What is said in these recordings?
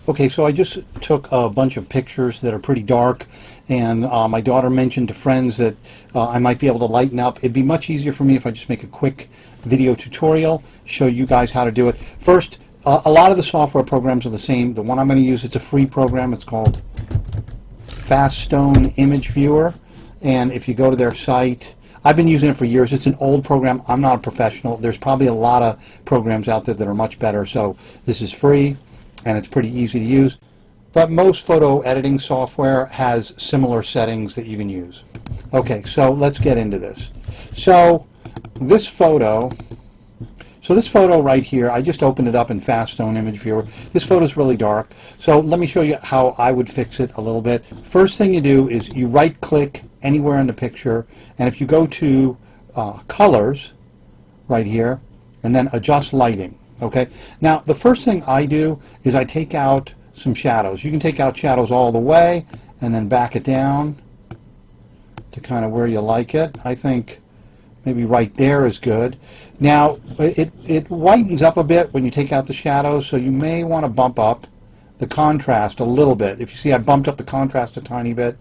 Okay, so I just took a bunch of pictures that are pretty dark, and my daughter mentioned to friends that I might be able to lighten up. It'd be much easier for me if I just make a quick video tutorial, show you guys how to do it. First, a lot of the software programs are the same. The one I'm going to use, it's a free program. It's called Faststone Image Viewer, and if you go to their site, I've been using it for years. It's an old program. I'm not a professional. There's probably a lot of programs out there that are much better, so this is free and it's pretty easy to use. But most photo editing software has similar settings that you can use. Okay, so let's get into this. So this photo right here, I just opened it up in Faststone Image Viewer. This photo is really dark, so let me show you how I would fix it a little bit. First thing you do is you right-click anywhere in the picture, and if you go to colors right here, and then adjust lighting. Okay. Now the first thing I do is I take out some shadows. You can take out shadows all the way, and then back it down to kind of where you like it. I think maybe right there is good. Now it whitens up a bit when you take out the shadows, so you may want to bump up the contrast a little bit. If you see, I bumped up the contrast a tiny bit.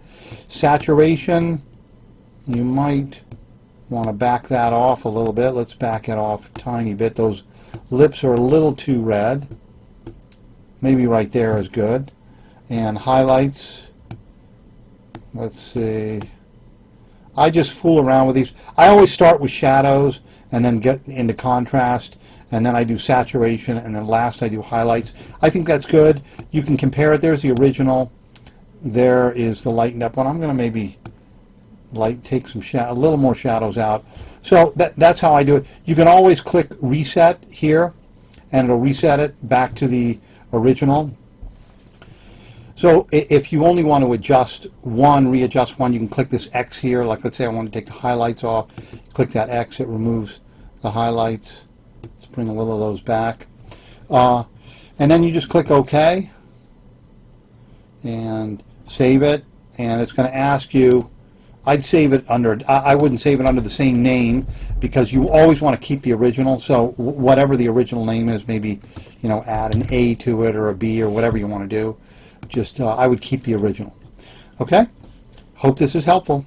Saturation, you might want to back that off a little bit. Let's back it off a tiny bit. Those lips are a little too red. Maybe right there is good. And highlights, let's see. I just fool around with these. I always start with shadows and then get into contrast, and then I do saturation, and then last I do highlights. I think that's good. You can compare it. There's the original. There is the lightened up one. I'm going to maybe take some a little more shadows out. So that's how I do it. You can always click reset here, and it'll reset it back to the original. So if you only want to adjust one, readjust one, you can click this X here. Like, let's say I want to take the highlights off. Click that X, it removes the highlights. Let's bring a little of those back. And then you just click OK and save it. And it's going to ask you, I'd save it under, I wouldn't save it under the same name, because you always want to keep the original. So whatever the original name is, maybe, you know, add an A to it or a B or whatever you want to do. Just I would keep the original. Okay? Hope this is helpful.